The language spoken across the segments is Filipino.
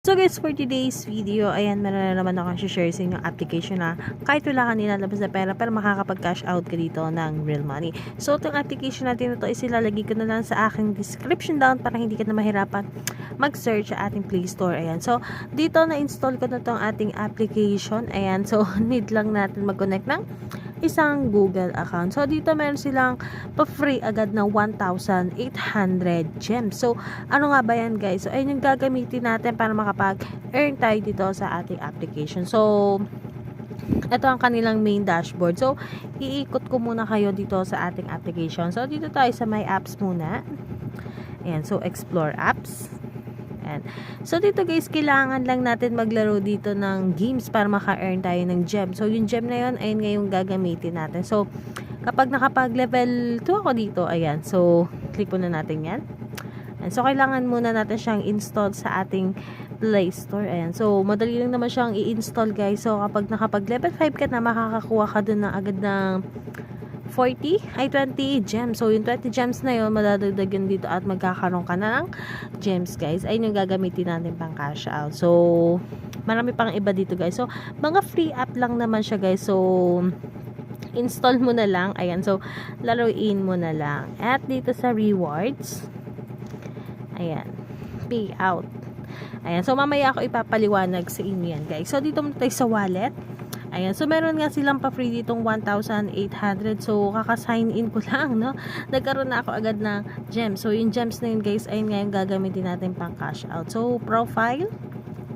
So guys, for today's video, ayan, meron na naman akong share sa inyo application na kahit wala ka nilalabas na pera, pero makakapag-cash out ka dito ng real money. So, itong application natin na ito is ilalagay ko na lang sa aking description down para hindi ka na mahirapan mag-search sa ating Play Store. Ayan. So, dito na-install ko na itong ating application. Ayan. So, need lang natin mag-connect ng isang Google account. So, dito meron silang pa-free agad na 1,800 gems. So, ano nga ba yan guys? So, ayun yung gagamitin natin para makapag-earn tayo dito sa ating application. So, ito ang kanilang main dashboard. So, iikot ko muna kayo dito sa ating application. So, dito tayo sa My Apps muna. Ayan. So, Explore Apps. Ayan. So, dito guys, kailangan lang natin maglaro dito ng games para maka-earn tayo ng gem. So, yung gem na yun, ayun ngayong gagamitin natin. So, kapag nakapag-level 2 ako dito, ayan. So, click muna natin yan. Ayan. So, kailangan muna natin siyang install sa ating Play Store. Ayan. So, madali lang naman siyang i-install guys. So, kapag nakapag-level 5 ka na, makakakuha ka dun na agad ng 20 gems. So, yung 20 gems na yun, madadagdag yun dito at magkakaroon ka na ng gems, guys. Ayun yung gagamitin natin pang cash out. So, marami pang iba dito, guys. So, mga free app lang naman siya, guys. So, install mo na lang. Ayan. So, laruin mo na lang. At dito sa rewards, ayan, pay out. Ayan. So, mamaya ako ipapaliwanag sa inyo yan, guys. So, dito muna tayo sa wallet. Ayan, so meron nga silang pa-free ditong 1,800. So, kaka-sign in ko lang, no? Nagkaroon na ako agad ng gems. So, yung gems na yun, guys, ayun nga yung gagamitin natin pang cash out. So, profile.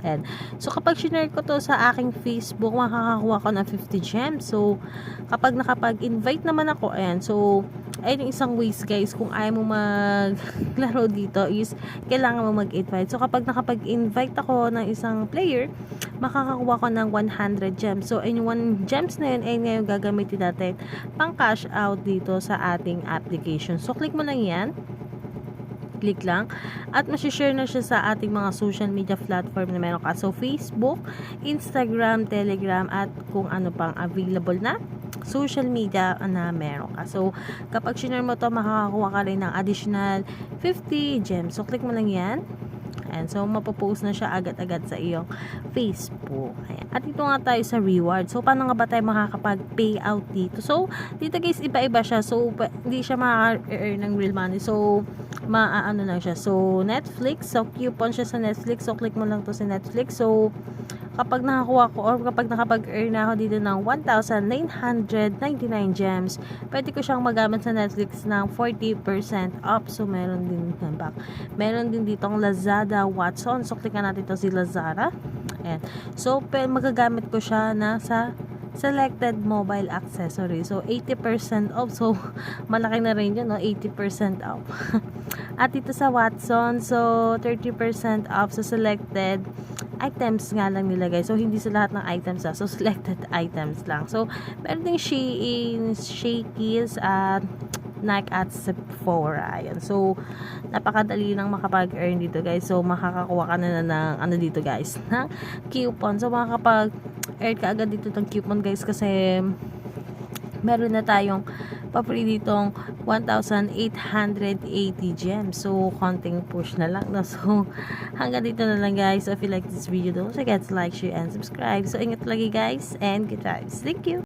Ayan. So, kapag sinare ko to sa aking Facebook, makakakuha ko ng 50 gems. So, kapag nakapag-invite naman ako, ayan, so, ayun yung isang ways guys, kung ayaw mo maglaro dito is kailangan mo mag-invite. So, kapag nakapag-invite ako ng isang player, makakakuha ko ng 100 gems. So, ayun yung 1 gems na yun, ayun nga yung gagamitin natin pang cash out dito sa ating application. So, click mo lang yan. Click lang. At masishare na siya sa ating mga social media platform na meron ka. So, Facebook, Instagram, Telegram, at kung ano pang available na social media na meron ka. So, kapag share mo to, makakakuha ka rin ng additional 50 gems. So, click mo lang yan. And so, mapopost na siya agad-agad sa iyong Facebook. Ayan. At ito nga tayo sa reward. So, paano nga ba tayo makakapag-pay out dito? So, dito guys, iba-iba siya. So, hindi siya makaka-earn ng real money. So, maaano lang siya. So, Netflix. So, coupon siya sa Netflix. So, click mo lang to sa Netflix. So, kapag nakakuha ko or kapag nakapag-earn na ako dito ng 1,999 gems, pwede ko siyang magamit sa Netflix ng 40% off. So, meron din back. Meron din ditong Lazada, Watson. So, click natin ito si Lazada. Ayan. So, magagamit ko siya na sa selected mobile accessory. So, 80% off. So, malaki na rin yun, no? 80% off. At dito sa Watson, so, 30% off sa selected items nga lang nilagay. So, hindi sa lahat ng items so, selected items lang. So, meron ding Shein, Shakey's, at Nike at Sephora. Ayan. So, napakadali lang makapag-earn dito, guys. So, makakakuha ka na ng, ano dito, guys, ng coupon. So, makakapag-earn ka agad dito ng coupon, guys, kasi meron na tayong pa-free ditong 1,880 gems. So, konting push na lang. No? So, hanggang dito na lang, guys. So, if you like this video, don't forget to like, share, and subscribe. So, ingat lagi, guys. And good vibes. Thank you!